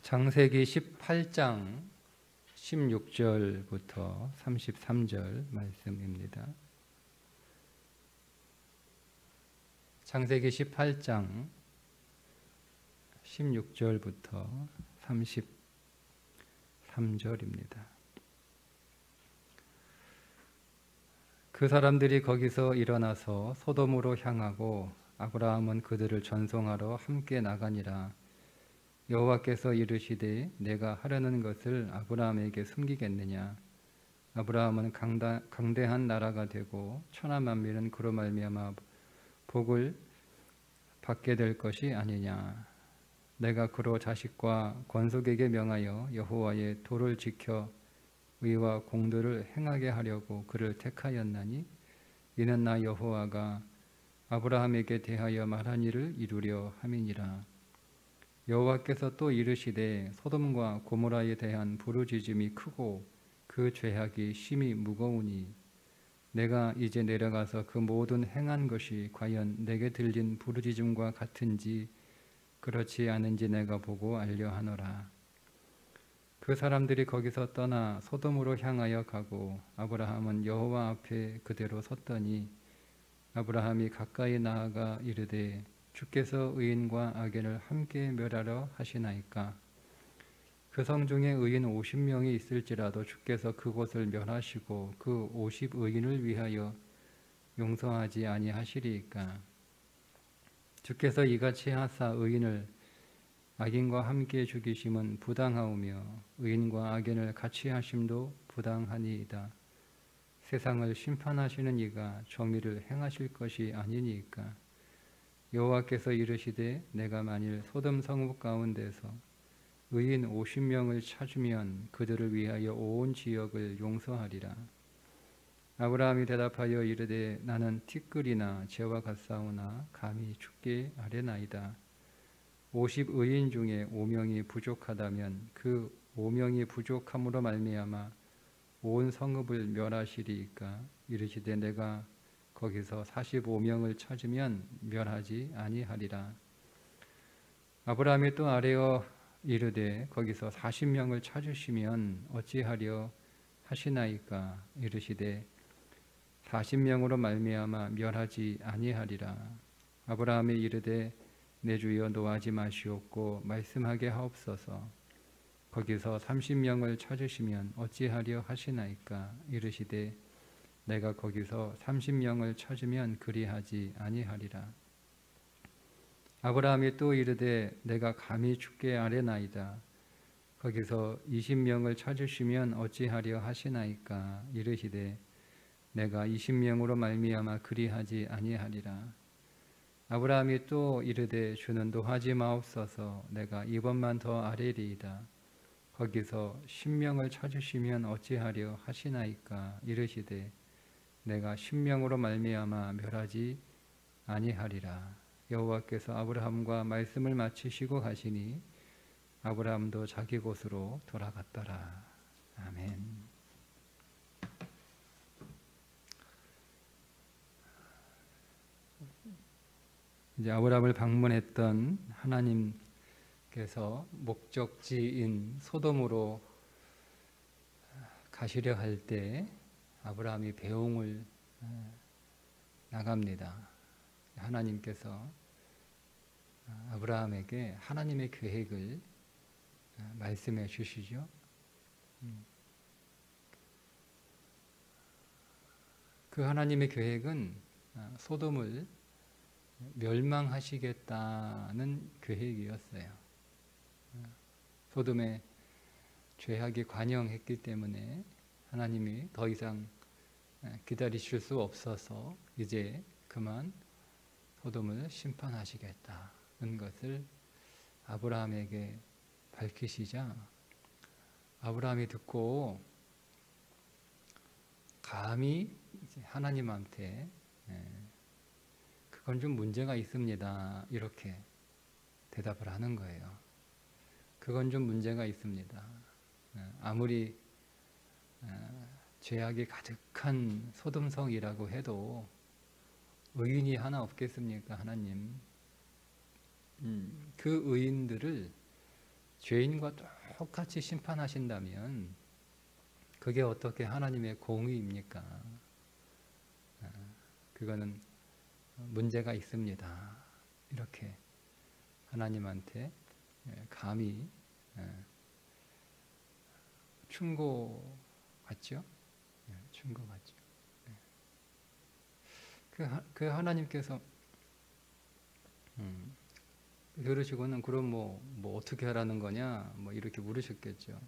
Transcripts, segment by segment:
창세기 18장 16절부터 33절 말씀입니다. 창세기 18장 16절부터 33절입니다. 그 사람들이 거기서 일어나서 소돔으로 향하고 아브라함은 그들을 전송하러 함께 나가니라. 여호와께서 이르시되 내가 하려는 것을 아브라함에게 숨기겠느냐. 아브라함은 강대한 나라가 되고 천하 만민은 그로 말미암아 복을 받게 될 것이 아니냐. 내가 그로 자식과 권속에게 명하여 여호와의 도를 지켜 의와 공도를 행하게 하려고 그를 택하였나니 이는 나 여호와가 아브라함에게 대하여 말한 일을 이루려 함이니라. 여호와께서 또 이르시되 소돔과 고모라에 대한 부르짖음이 크고 그 죄악이 심히 무거우니 내가 이제 내려가서 그 모든 행한 것이 과연 내게 들린 부르짖음과 같은지 그렇지 않은지 내가 보고 알려 하노라. 그 사람들이 거기서 떠나 소돔으로 향하여 가고 아브라함은 여호와 앞에 그대로 섰더니 아브라함이 가까이 나아가 이르되 주께서 의인과 악인을 함께 멸하려 하시나이까. 그 성 중에 의인 50명이 있을지라도 주께서 그곳을 멸하시고 그 50의인을 위하여 용서하지 아니하시리이까. 주께서 이같이 하사 의인을 악인과 함께 죽이심은 부당하오며 의인과 악인을 같이 하심도 부당하니이다. 세상을 심판하시는 이가 정의를 행하실 것이 아니니까. 여호와께서 이르시되 내가 만일 소돔 성읍 가운데서 의인 50명을 찾으면 그들을 위하여 온 지역을 용서하리라. 아브라함이 대답하여 이르되 나는 티끌이나 재와 같사오나 감히 주께 아뢰나이다. 50의인 중에 5명이 부족하다면 그 5명이 부족함으로 말미암아 온 성읍을 멸하시리이까. 이르시되 내가 거기서 45명을 찾으면 멸하지 아니하리라. 아브라함이 또 아뢰어 이르되 거기서 40명을 찾으시면 어찌하려 하시나이까. 이르시되 40명으로 말미암아 멸하지 아니하리라. 아브라함이 이르되 내 주여 노하지 마시옵고 말씀하게 하옵소서. 거기서 30명을 찾으시면 어찌하려 하시나이까. 이르시되 내가 거기서 30명을 찾으면 그리하지 아니하리라. 아브라함이 또 이르되 내가 감히 주께 아뢰나이다. 거기서 20명을 찾으시면 어찌하려 하시나이까. 이르시되 내가 20명으로 말미암아 그리하지 아니하리라. 아브라함이 또 이르되 주는 노하지 마옵소서. 내가 이번만 더 아뢰리이다. 거기서 10명을 찾으시면 어찌하려 하시나이까. 이르시되 내가 10명으로 말미암아 멸하지 아니하리라. 여호와께서 아브라함과 말씀을 마치시고 가시니 아브라함도 자기 곳으로 돌아갔더라. 아멘. 이제 아브라함을 방문했던 하나님께서 목적지인 소돔으로 가시려 할 때 아브라함이 배웅을 나갑니다. 하나님께서 아브라함에게 하나님의 계획을 말씀해 주시죠. 그 하나님의 계획은 소돔을 멸망하시겠다는 계획이었어요. 소돔의 죄악이 관영했기 때문에 하나님이 더 이상 기다리실 수 없어서 이제 그만 소돔을 심판하시겠다는 것을 아브라함에게 밝히시자 아브라함이 듣고 감히 하나님한테 그건 좀 문제가 있습니다. 이렇게 대답을 하는 거예요. 그건 좀 문제가 있습니다. 아무리 죄악이 가득한 소돔성이라고 해도 의인이 하나 없겠습니까, 하나님? 그 의인들을 죄인과 똑같이 심판하신다면 그게 어떻게 하나님의 공의입니까? 그거는 문제가 있습니다. 이렇게 하나님한테 감히 충고받죠. 충고받죠. 그 하나님께서 그러시고는 그럼 뭐 어떻게 하라는 거냐 뭐 이렇게 물으셨겠죠.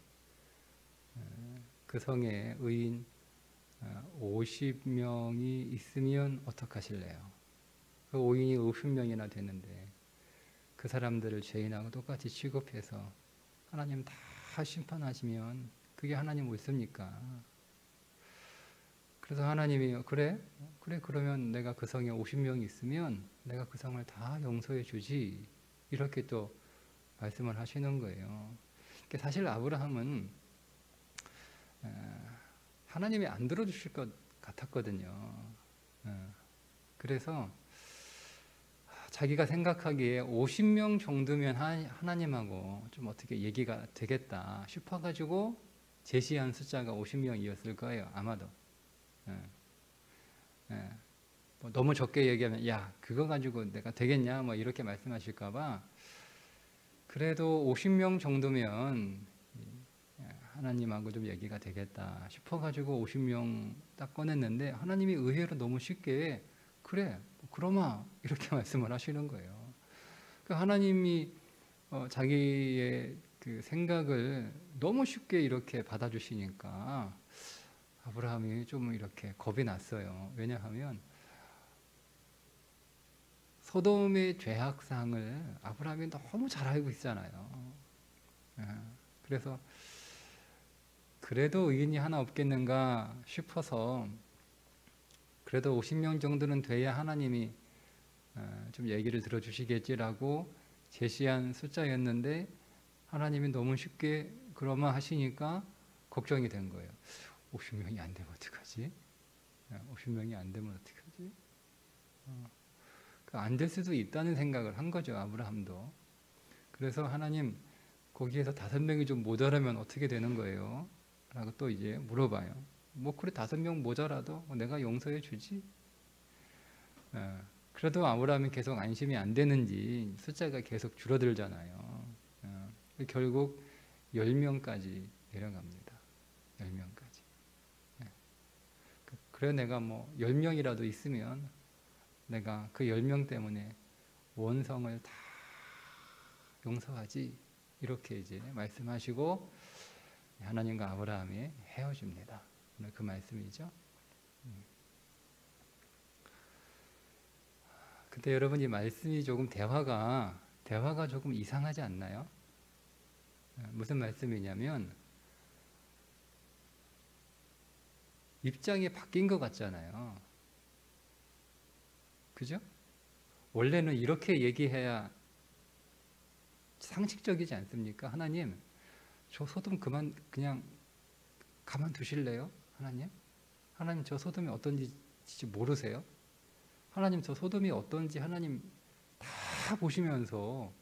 그 성에 의인 50명이 있으면 어떡하실래요? 그 의인이 50명이나 되는데 그 사람들을 죄인하고 똑같이 취급해서 하나님 다 심판하시면 그게 하나님 옳습니까? 그래서 하나님이 그래 그러면 내가 그 성에 50명이 있으면 내가 그 성을 다 용서해 주지 이렇게 또 말씀을 하시는 거예요. 사실 아브라함은 하나님이 안 들어주실 것 같았거든요. 그래서 자기가 생각하기에 50명 정도면 하나님하고 좀 어떻게 얘기가 되겠다 싶어가지고 제시한 숫자가 50명이었을 거예요. 아마도. 뭐 너무 적게 얘기하면 야 그거 가지고 내가 되겠냐 뭐 이렇게 말씀하실까봐 그래도 50명 정도면 하나님하고 좀 얘기가 되겠다 싶어가지고 50명 딱 꺼냈는데 하나님이 의외로 너무 쉽게 그래 그러마 이렇게 말씀을 하시는 거예요. 그러니까 하나님이 자기의 그 생각을 너무 쉽게 이렇게 받아주시니까 아브라함이 좀 이렇게 겁이 났어요. 왜냐하면 소돔의 죄악상을 아브라함이 너무 잘 알고 있잖아요. 그래서 그래도 의인이 하나 없겠는가 싶어서 그래도 50명 정도는 돼야 하나님이 좀 얘기를 들어주시겠지라고 제시한 숫자였는데 하나님이 너무 쉽게 그러마 하시니까 걱정이 된 거예요. 50명이 안 되면 어떡하지? 50명이 안 되면 어떡하지? 안 될 수도 있다는 생각을 한 거죠. 아브라함도. 그래서 하나님 거기에서 5명이 좀 모자라면 어떻게 되는 거예요? 라고 또 이제 물어봐요. 뭐 그래 5명 모자라도 내가 용서해 주지. 그래도 아브라함이 계속 안심이 안 되는지 숫자가 계속 줄어들잖아요. 결국 10명까지 내려갑니다. 10명까지. 그래 내가 뭐 10명이라도 있으면 내가 그 10명 때문에 원성을 다 용서하지. 이렇게 이제 말씀하시고 하나님과 아브라함이 헤어집니다. 오늘 그 말씀이죠. 근데 여러분 이 말씀이 조금 대화가 조금 이상하지 않나요? 무슨 말씀이냐면 입장이 바뀐 것 같잖아요. 그죠? 원래는 이렇게 얘기해야 상식적이지 않습니까? 하나님, 저 소돔 그냥 가만 두실래요? 하나님 저 소돔이 어떤지 모르세요? 하나님 저 소돔이 어떤지 하나님 다 보시면서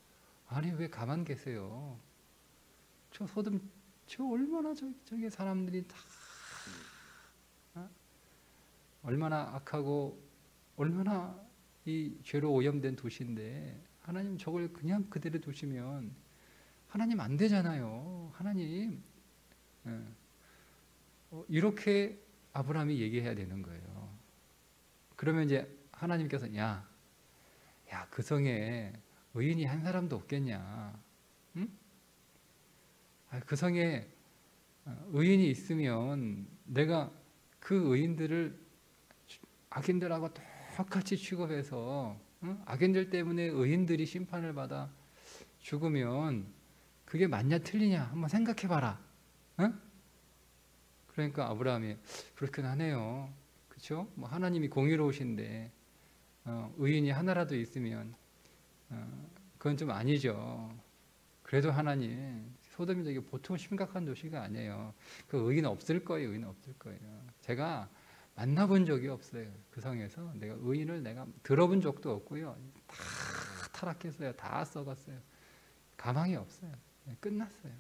아니 왜 가만 계세요? 저 소돔 저 얼마나 저기 사람들이 다 얼마나 악하고 얼마나 이 죄로 오염된 도시인데 하나님 저걸 그냥 그대로 두시면 하나님 안 되잖아요. 하나님 이렇게 아브라함이 얘기해야 되는 거예요. 그러면 이제 하나님께서 야 그 성에 의인이 한 사람도 없겠냐? 응? 그 성에 의인이 있으면 내가 그 의인들을 악인들하고 똑같이 취급해서 악인들 때문에 의인들이 심판을 받아 죽으면 그게 맞냐 틀리냐 한번 생각해봐라. 그러니까 아브라함이 그렇긴 하네요. 그렇죠? 뭐 하나님이 공의로우신데 의인이 하나라도 있으면 그건 좀 아니죠. 그래도 하나님 소돔이 되게 보통 심각한 도시가 아니에요. 그 의인 없을 거예요. 의인 없을 거예요. 제가 만나본 적이 없어요. 그 성에서 내가 의인을 내가 들어본 적도 없고요. 다 타락했어요. 다 썩었어요. 가망이 없어요. 끝났어요.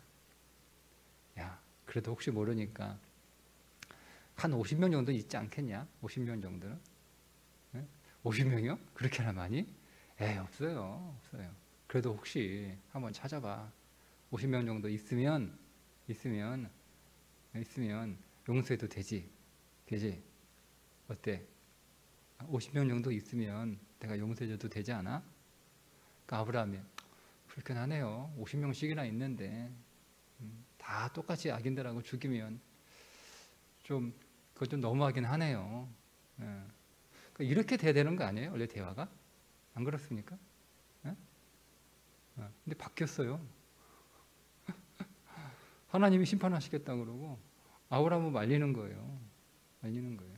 야, 그래도 혹시 모르니까 한 50명 정도 있지 않겠냐? 50명 정도는? 50명이요? 그렇게나 많이? 없어요. 없어요. 그래도 혹시 한번 찾아봐. 50명 정도 있으면 용서해도 되지. 그지? 어때? 50명 정도 있으면 내가 용서해줘도 되지 않아? 그러니까 아브라함이 그렇긴 하네요. 50명씩이나 있는데 다 똑같이 악인들하고 죽이면 좀 그거 좀 너무하긴 하네요. 그러니까 이렇게 돼야 되는 거 아니에요? 원래 대화가? 안 그렇습니까? 근데 바뀌었어요. 하나님이 심판하시겠다 그러고 아브라함을 말리는 거예요. 말리는 거예요.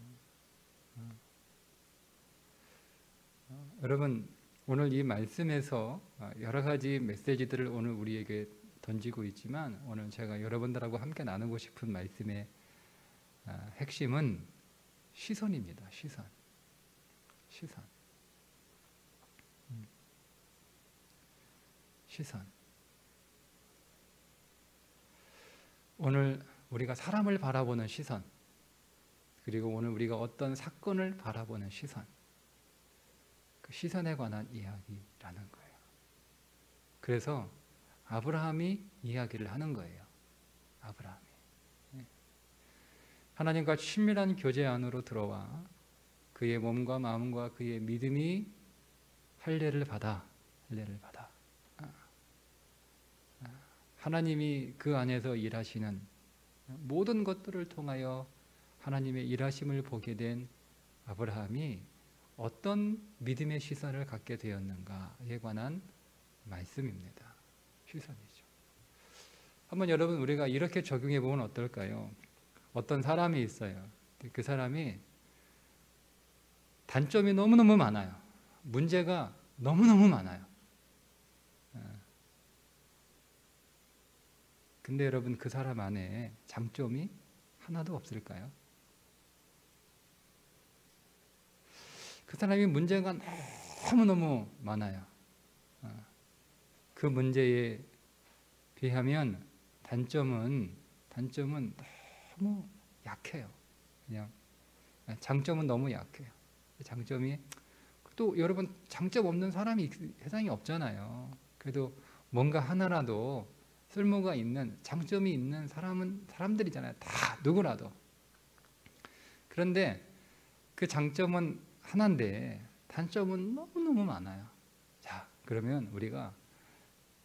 여러분, 오늘 이 말씀에서 여러 가지 메시지들을 오늘 우리에게 던지고 있지만 오늘 제가 여러분들하고 함께 나누고 싶은 말씀의 핵심은 시선입니다. 시선. 오늘 우리가 사람을 바라보는 시선, 그리고 오늘 우리가 어떤 사건을 바라보는 시선, 그 시선에 관한 이야기라는 거예요. 그래서 아브라함이 이야기를 하는 거예요. 아브라함이 하나님과 친밀한 교제 안으로 들어와 그의 몸과 마음과 그의 믿음이 할례를 받아 하나님이 그 안에서 일하시는 모든 것들을 통하여 하나님의 일하심을 보게 된 아브라함이 어떤 믿음의 시선을 갖게 되었는가에 관한 말씀입니다. 시선이죠. 한번 여러분 우리가 이렇게 적용해 보면 어떨까요? 어떤 사람이 있어요. 그 사람이 단점이 너무너무 많아요. 문제가 너무너무 많아요. 근데 여러분 그 사람 안에 장점이 하나도 없을까요? 그 사람이 문제가 너무너무 많아요. 그 문제에 비하면 단점은 너무 약해요. 그냥 장점은 너무 약해요. 장점이 또 여러분 장점 없는 사람이 세상에 없잖아요. 그래도 뭔가 하나라도 쓸모가 있는 장점이 있는 사람들이잖아요. 다 누구라도. 그런데 그 장점은 하나인데 단점은 너무너무 많아요. 자, 그러면 우리가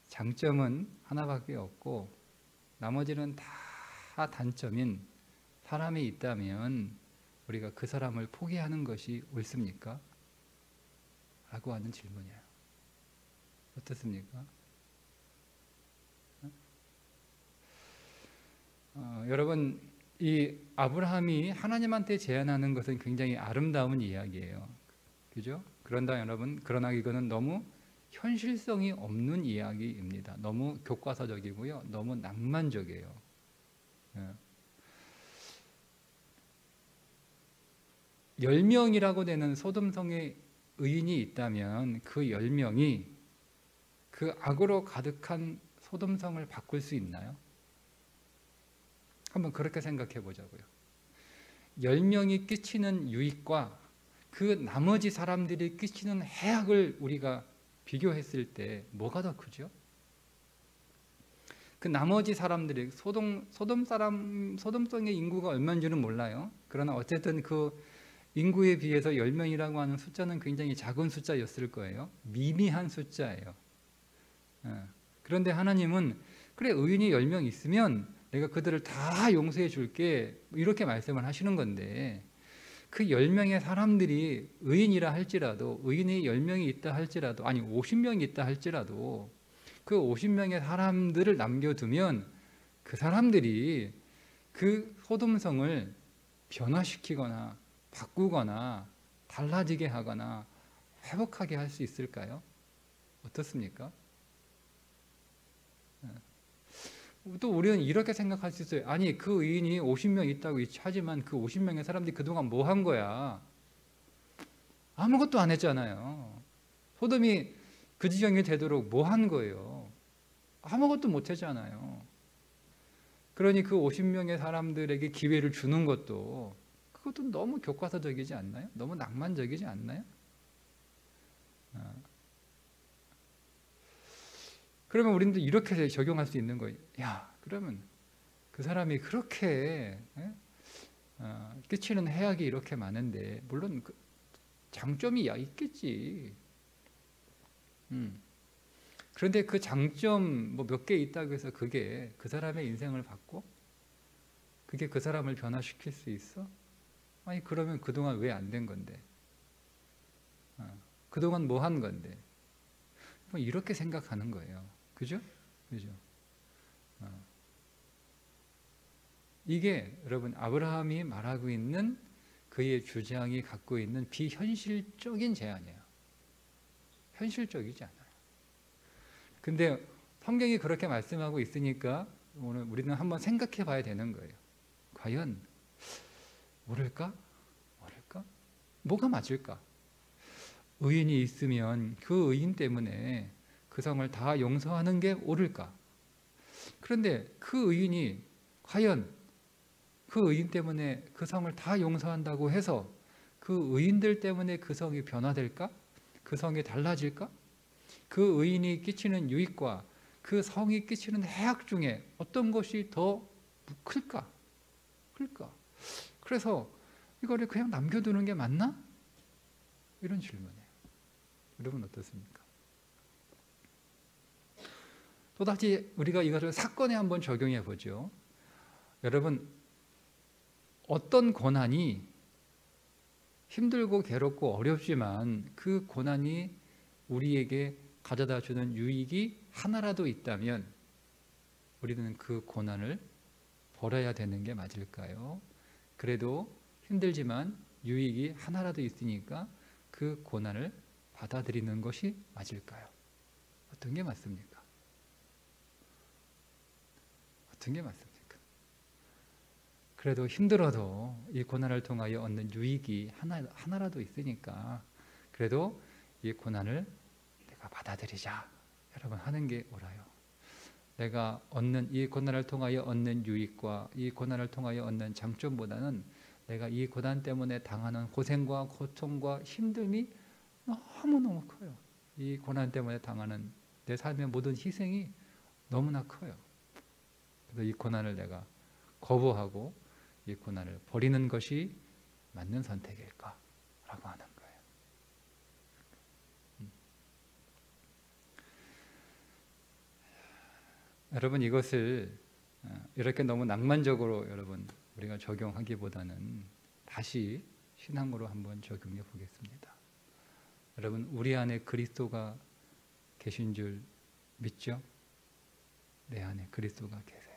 장점은 하나밖에 없고 나머지는 다 단점인 사람이 있다면 우리가 그 사람을 포기하는 것이 옳습니까? 라고 하는 질문이에요. 어떻습니까? 여러분, 이 아브라함이 하나님한테 제안하는 것은 굉장히 아름다운 이야기예요. 그죠? 그러나 이거는 너무 현실성이 없는 이야기입니다. 너무 교과서적이고요. 너무 낭만적이에요. 10명이라고 되는 소돔성의 의인이 있다면 그 10명이 그 악으로 가득한 소돔성을 바꿀 수 있나요? 한번 그렇게 생각해 보자고요. 10명이 끼치는 유익과 그 나머지 사람들이 끼치는 해악을 우리가 비교했을 때 뭐가 더 크죠? 그 나머지 사람들이 소돔성의 인구가 얼마인지는 몰라요. 그러나 어쨌든 그 인구에 비해서 10명이라고 하는 숫자는 굉장히 작은 숫자였을 거예요. 미미한 숫자예요. 그런데 하나님은 그래 의인이 10명 있으면 내가 그들을 다 용서해 줄게 이렇게 말씀을 하시는 건데 그 10명의 사람들이 의인이라 할지라도 의인이 10명이 있다 할지라도 아니 50명이 있다 할지라도 그 50명의 사람들을 남겨두면 그 사람들이 그 소돔성을 변화시키거나 바꾸거나 달라지게 하거나 회복하게 할 수 있을까요? 어떻습니까? 또 우리는 이렇게 생각할 수 있어요. 아니 그 의인이 50명 있다고 하지만 그 50명의 사람들이 그동안 뭐 한 거야? 아무것도 안 했잖아요. 소돔이 그 지경이 되도록 뭐 한 거예요? 아무것도 못했잖아요. 그러니 그 50명의 사람들에게 기회를 주는 것도 그것도 너무 교과서적이지 않나요? 너무 낭만적이지 않나요? 그러면 우리도 이렇게 적용할 수 있는 거예요. 야, 그러면 그 사람이 그렇게 끼치는 해악이 이렇게 많은데 물론 그 장점이 있겠지. 그런데 그 장점 뭐 몇 개 있다고 해서 그게 그 사람의 인생을 바꿔? 그게 그 사람을 변화시킬 수 있어? 아니 그러면 그동안 왜 안 된 건데? 그동안 뭐 한 건데? 뭐 이렇게 생각하는 거예요. 그죠? 그죠? 이게 여러분 아브라함이 말하고 있는 그의 주장이 갖고 있는 비현실적인 제안이에요. 현실적이지 않아요. 근데 성경이 그렇게 말씀하고 있으니까 오늘 우리는 한번 생각해 봐야 되는 거예요. 과연 옳을까? 옳을까? 뭐가 맞을까? 의인이 있으면 그 의인 때문에 그 성을 다 용서하는 게 옳을까? 그런데 그 의인이 과연 그 의인 때문에 그 성을 다 용서한다고 해서 그 의인들 때문에 그 성이 변화될까? 그 성이 달라질까? 그 의인이 끼치는 유익과 그 성이 끼치는 해악 중에 어떤 것이 더 클까? 그래서 이거를 그냥 남겨두는 게 맞나? 이런 질문이에요. 여러분 어떻습니까? 또다시 우리가 이것을 사건에 한번 적용해 보죠. 여러분 어떤 고난이 힘들고 괴롭고 어렵지만 그 고난이 우리에게 가져다 주는 유익이 하나라도 있다면 우리는 그 고난을 버려야 되는 게 맞을까요? 그래도 힘들지만 유익이 하나라도 있으니까 그 고난을 받아들이는 것이 맞을까요? 어떤 게 맞습니까? 어떤 게 맞습니까? 그래도 힘들어도 이 고난을 통하여 얻는 유익이 하나라도 있으니까 그래도 이 고난을 내가 받아들이자 여러분 하는 게 옳아요. 내가 얻는 이 고난을 통하여 얻는 유익과 이 고난을 통하여 얻는 장점보다는 내가 이 고난 때문에 당하는 고생과 고통과 힘듦이 너무너무 커요. 이 고난 때문에 당하는 내 삶의 모든 희생이 너무나 커요. 그래서 이 고난을 내가 거부하고 이 고난을 버리는 것이 맞는 선택일까? 라고 하는 거예요. 여러분 이것을 이렇게 너무 낭만적으로 여러분 우리가 적용하기보다는 다시 신앙으로 한번 적용해 보겠습니다. 여러분 우리 안에 그리스도가 계신 줄 믿죠? 내 안에 그리스도가 계세요.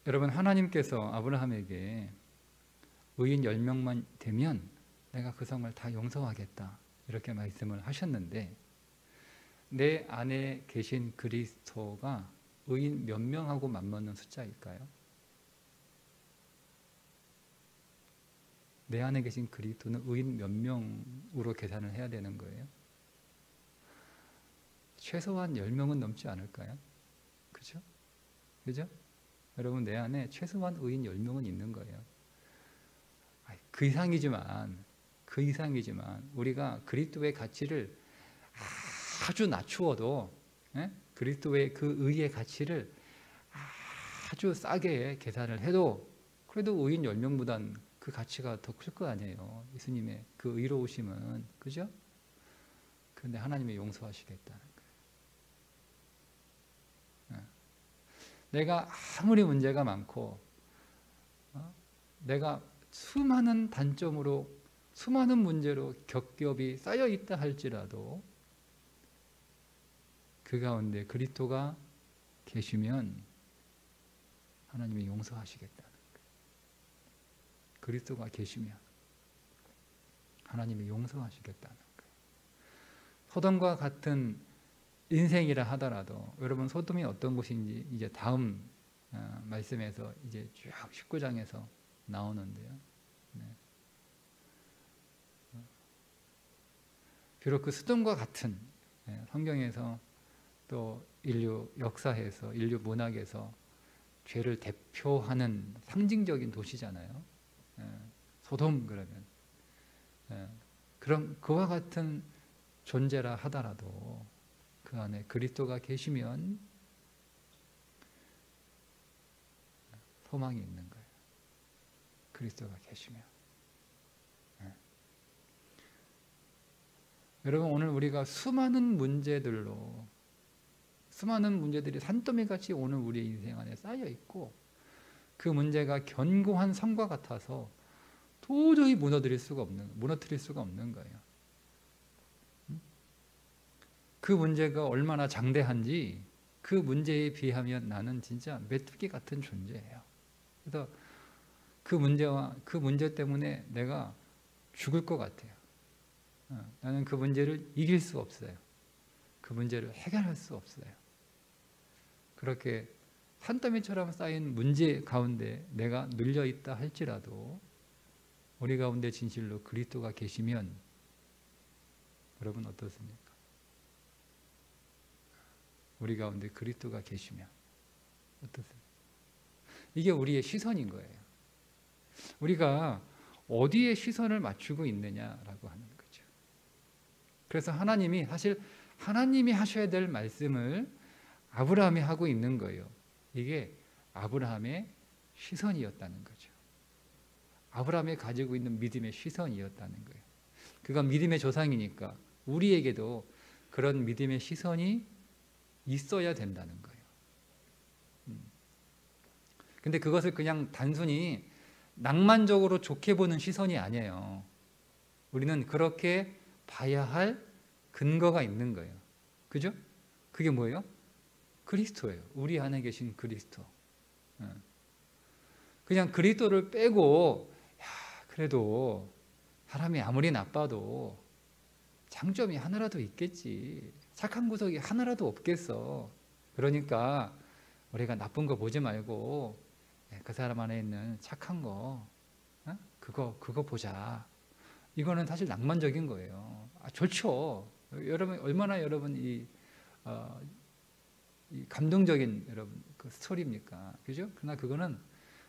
여러분 하나님께서 아브라함에게 의인 10명만 되면 내가 그 성을 다 용서하겠다 이렇게 말씀을 하셨는데 내 안에 계신 그리스도가 의인 몇 명하고 맞먹는 숫자일까요? 내 안에 계신 그리스도는 의인 몇 명으로 계산을 해야 되는 거예요? 최소한 10명은 넘지 않을까요? 그죠? 그죠? 여러분 내 안에 최소한 의인 10명은 있는 거예요. 그 이상이지만 우리가 그리스도의 가치를 아주 낮추어도 그리스도의 그 의의 가치를 아주 싸게 계산을 해도 그래도 의인 10명보단 그 가치가 더 클 거 아니에요. 예수님의 그 의로우심은. 그죠? 그런데 하나님이 용서하시겠다는 거예요. 내가 아무리 문제가 많고 내가 수많은 단점으로 수많은 문제로 겹겹이 쌓여 있다 할지라도 그 가운데 그리스도가 계시면 하나님이 용서하시겠다는 거예요. 그리스도가 계시면 하나님이 용서하시겠다는 거예요. 소돔과 같은 인생이라 하더라도 여러분 소돔이 어떤 곳인지 이제 다음 말씀에서 이제 쭉 19장에서 나오는데요. 네. 비록 그 스돔과 같은 성경에서 또 인류 역사에서 인류 문학에서 죄를 대표하는 상징적인 도시잖아요. 소돔 그러면 그럼 그와 같은 존재라 하더라도 그 안에 그리스도가 계시면 소망이 있는 거예요. 그리스도가 계시면. 여러분 오늘 우리가 수많은 문제들이 산더미같이 오늘 우리의 인생 안에 쌓여 있고 그 문제가 견고한 성과 같아서 도저히 무너뜨릴 수가 없는 거예요. 그 문제가 얼마나 장대한지 그 문제에 비하면 나는 진짜 메뚜기 같은 존재예요. 그래서 그 문제 때문에 내가 죽을 것 같아요. 나는 그 문제를 이길 수 없어요. 그 문제를 해결할 수 없어요. 그렇게 산더미처럼 쌓인 문제 가운데 내가 눌려 있다 할지라도 우리 가운데 진실로 그리스도가 계시면 여러분 어떻습니까? 우리 가운데 그리스도가 계시면 어떻습니까? 이게 우리의 시선인 거예요. 우리가 어디에 시선을 맞추고 있느냐라고 하는 거죠. 그래서 하나님이 하셔야 될 말씀을 아브라함이 하고 있는 거예요. 이게 아브라함의 시선이었다는 거죠. 아브라함이 가지고 있는 믿음의 시선이었다는 거예요. 그가 믿음의 조상이니까 우리에게도 그런 믿음의 시선이 있어야 된다는 거예요. 근데 그것을 그냥 단순히 낭만적으로 좋게 보는 시선이 아니에요. 우리는 그렇게 봐야 할 근거가 있는 거예요. 그죠? 그게 뭐예요? 그리스도예요. 우리 안에 계신 그리스도. 그냥 그리스도를 빼고 그래도 사람이 아무리 나빠도 장점이 하나라도 있겠지. 착한 구석이 하나라도 없겠어. 그러니까 우리가 나쁜 거 보지 말고 그 사람 안에 있는 착한 거 그거 보자. 이거는 사실 낭만적인 거예요. 좋죠. 여러분 얼마나 이 감동적인 그 스토리입니까? 그죠? 그러나 그거는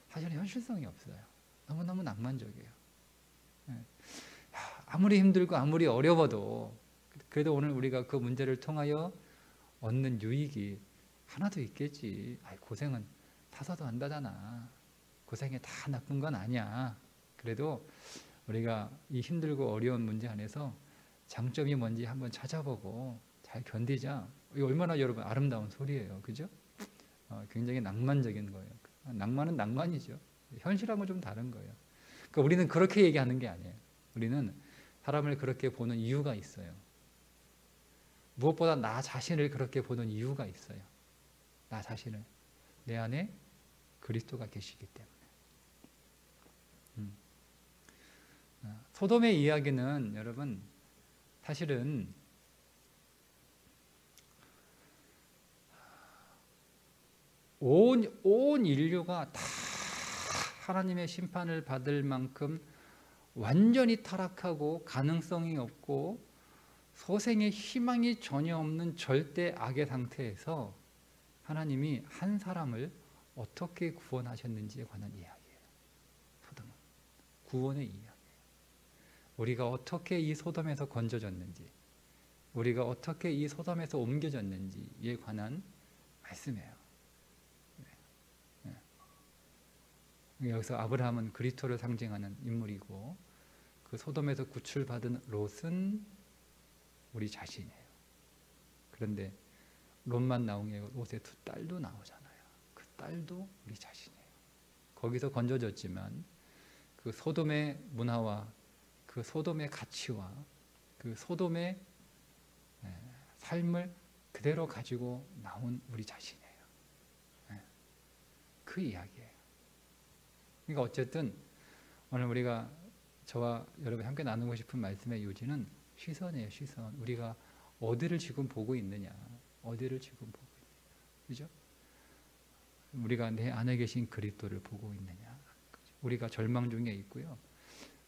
사실 현실성이 없어요. 너무너무 낭만적이에요. 아무리 힘들고 아무리 어려워도 그래도 오늘 우리가 그 문제를 통하여 얻는 유익이 하나도 있겠지. 고생은 사서도 한다잖아. 고생이 다 나쁜 건 아니야. 그래도 우리가 이 힘들고 어려운 문제 안에서 장점이 뭔지 한번 찾아보고 잘 견디자. 이거 얼마나 여러분 아름다운 소리예요. 그죠? 굉장히 낭만적인 거예요. 낭만은 낭만이죠. 현실하고 좀 다른 거예요. 그러니까 우리는 그렇게 얘기하는 게 아니에요. 우리는 사람을 그렇게 보는 이유가 있어요. 무엇보다 나 자신을 그렇게 보는 이유가 있어요. 나 자신을. 내 안에 그리스도가 계시기 때문에. 소돔의 이야기는 여러분 사실은 온 인류가 다 하나님의 심판을 받을 만큼 완전히 타락하고 가능성이 없고 소생의 희망이 전혀 없는 절대 악의 상태에서 하나님이 한 사람을 어떻게 구원하셨는지에 관한 이야기예요. 소돔은 구원의 이야기예요. 우리가 어떻게 이 소돔에서 건져졌는지, 우리가 어떻게 이 소돔에서 옮겨졌는지에 관한 말씀이에요. 여기서 아브라함은 그리스도를 상징하는 인물이고 그 소돔에서 구출받은 롯은 우리 자신이에요. 그런데 롯만 나온 게 롯의 두 딸도 나오잖아요. 그 딸도 우리 자신이에요. 거기서 건져졌지만 그 소돔의 문화와 그 소돔의 가치와 그 소돔의 삶을 그대로 가지고 나온 우리 자신이에요. 그 이야기예요. 그러니까 어쨌든 오늘 우리가 저와 여러분이 함께 나누고 싶은 말씀의 요지는 시선이에요. 시선. 우리가 어디를 지금 보고 있느냐. 어디를 지금 보고 있느냐. 그죠? 우리가 내 안에 계신 그리스도를 보고 있느냐. 우리가 절망 중에 있고요.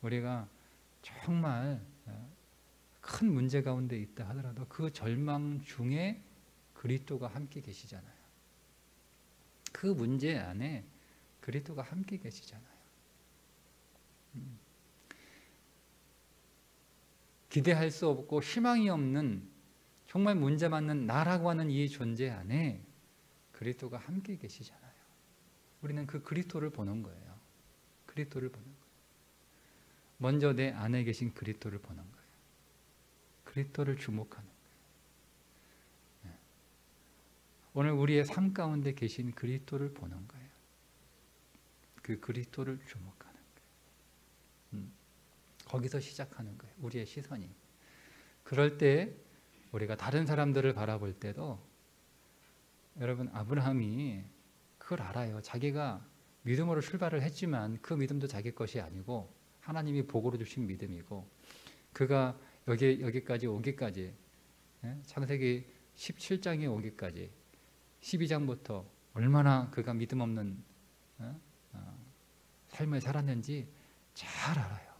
우리가 정말 큰 문제 가운데 있다 하더라도 그 절망 중에 그리스도가 함께 계시잖아요. 그 문제 안에 그리스도가 함께 계시잖아요. 기대할 수 없고 희망이 없는 정말 문제 많는 나라고 하는 이 존재 안에 그리스도가 함께 계시잖아요. 우리는 그 그리스도를 보는 거예요. 그리스도를 보는 거예요. 먼저 내 안에 계신 그리스도를 보는 거예요. 그리스도를 주목하는 거예요. 오늘 우리의 삶 가운데 계신 그리스도를 보는 거예요. 그 그리스도를 주목하는 거예요. 거기서 시작하는 거예요. 우리의 시선이. 그럴 때 우리가 다른 사람들을 바라볼 때도 여러분 아브라함이 그걸 알아요. 자기가 믿음으로 출발을 했지만 그 믿음도 자기 것이 아니고 하나님이 복으로 주신 믿음이고 그가 여기까지 오기까지 창세기 17장에 오기까지 12장부터 얼마나 그가 믿음 없는 삶을 살았는지 잘 알아요.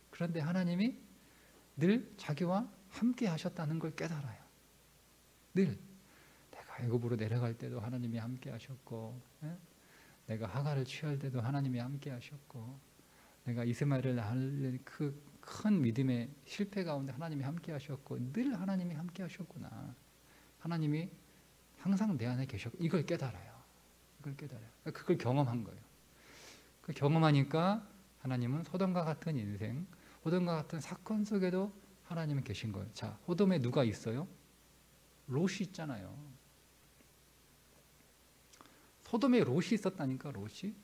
그런데 하나님이 늘 자기와 함께 하셨다는 걸 깨달아요. 늘 내가 애굽으로 내려갈 때도 하나님이 함께 하셨고 내가 하갈을 취할 때도 하나님이 함께 하셨고 내가 이스마엘을 낳을 그 큰 믿음의 실패 가운데 하나님이 함께 하셨고 늘 하나님이 함께 하셨구나. 하나님이 항상 내 안에 계셨고 이걸 깨달아요. 이걸 깨달아요. 그걸 경험한 거예요. 그 경험하니까 하나님은 소돔과 같은 인생, 소돔과 같은 사건 속에도 하나님은 계신 거예요. 자, 소돔에 누가 있어요? 롯이 있잖아요. 소돔에 롯이 있었다니까, 롯이.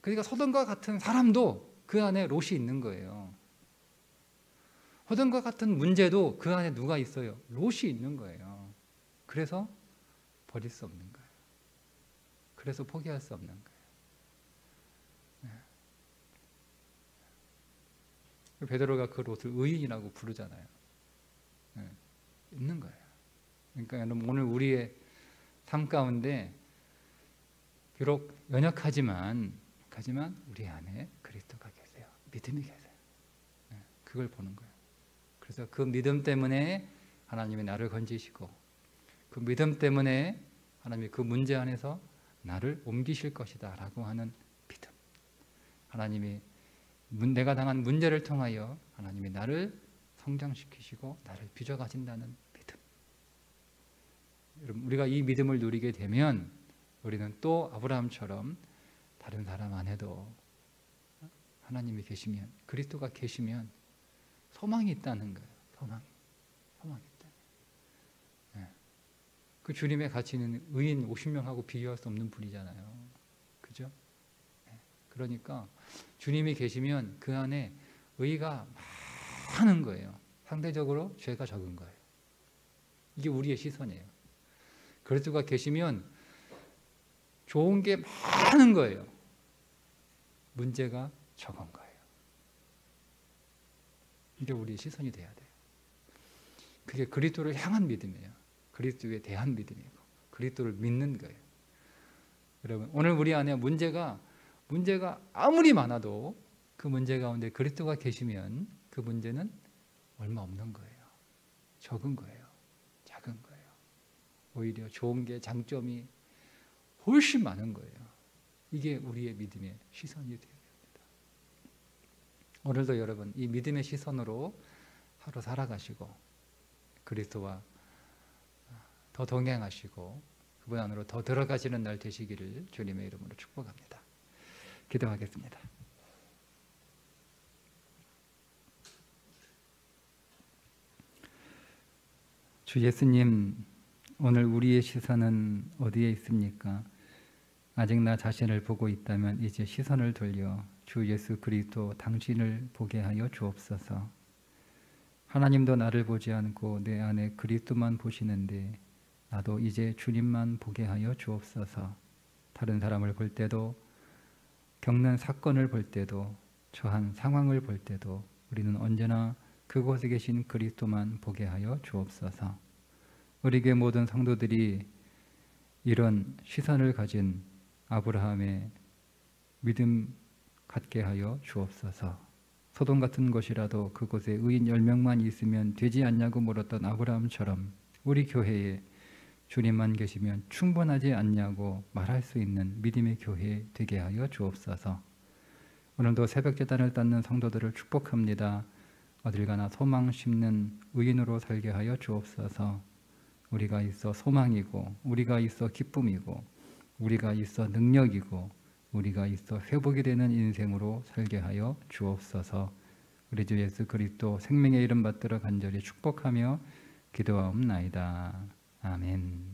그러니까 소돔과 같은 사람도 그 안에 롯이 있는 거예요. 소돔과 같은 문제도 그 안에 누가 있어요? 롯이 있는 거예요. 그래서 버릴 수 없는 거예요. 그래서 포기할 수 없는 거예요. 베드로가 그 롯을 의인이라고 부르잖아요. 있는 거예요. 그러니까 여러분 오늘 우리의 삶 가운데 비록 연약하지만 우리 안에 그리스도가 계세요. 믿음이 계세요. 그걸 보는 거예요. 그래서 그 믿음 때문에 하나님이 나를 건지시고 그 믿음 때문에 하나님이 그 문제 안에서 나를 옮기실 것이다 라고 하는 믿음. 하나님이 내가 당한 문제를 통하여 하나님이 나를 성장시키시고 나를 빚어가신다는 믿음. 여러분 우리가 이 믿음을 누리게 되면 우리는 또 아브라함처럼 다른 사람 안에도 하나님이 계시면 그리스도가 계시면 소망이 있다는 거예요. 소망이 있다. 그 주님의 가치는 의인 50명하고 비교할 수 없는 분이잖아요. 그죠? 그러니까 주님이 계시면 그 안에 의가 많은 거예요. 상대적으로 죄가 적은 거예요. 이게 우리의 시선이에요. 그리스도가 계시면 좋은 게 많은 거예요. 문제가 적은 거예요. 이게 우리의 시선이 돼야 돼요. 그게 그리스도를 향한 믿음이에요. 그리스도에 대한 믿음이고 그리스도를 믿는 거예요. 여러분 오늘 우리 안에 문제가 아무리 많아도 그 문제 가운데 그리스도가 계시면 그 문제는 얼마 없는 거예요. 적은 거예요. 작은 거예요. 오히려 좋은 게 장점이 훨씬 많은 거예요. 이게 우리의 믿음의 시선이 되어야 됩니다. 오늘도 여러분 이 믿음의 시선으로 하루 살아가시고 그리스도와 더 동행하시고 그분 안으로 더 들어가시는 날 되시기를 주님의 이름으로 축복합니다. 기도하겠습니다. 주 예수님, 오늘 우리의 시선은 어디에 있습니까? 아직 나 자신을 보고 있다면 이제 시선을 돌려 주 예수 그리스도 당신을 보게 하여 주옵소서. 하나님도 나를 보지 않고 내 안에 그리스도만 보시는데 나도 이제 주님만 보게 하여 주옵소서. 다른 사람을 볼 때도 겪는 사건을 볼 때도 처한 상황을 볼 때도 우리는 언제나 그곳에 계신 그리스도만 보게 하여 주옵소서. 우리 교회 모든 성도들이 이런 시선을 가진 아브라함의 믿음 갖게 하여 주옵소서. 소돔 같은 곳이라도 그곳에 의인 10명만 있으면 되지 않냐고 물었던 아브라함처럼 우리 교회에 주님만 계시면 충분하지 않냐고 말할 수 있는 믿음의 교회 되게 하여 주옵소서. 오늘도 새벽제단을 따는 성도들을 축복합니다. 어딜 가나 소망 심는 의인으로 살게 하여 주옵소서. 우리가 있어 소망이고, 우리가 있어 기쁨이고, 우리가 있어 능력이고, 우리가 있어 회복이 되는 인생으로 살게 하여 주옵소서. 우리 주 예수 그리스도 생명의 이름 받들어 간절히 축복하며 기도하옵나이다. 아멘.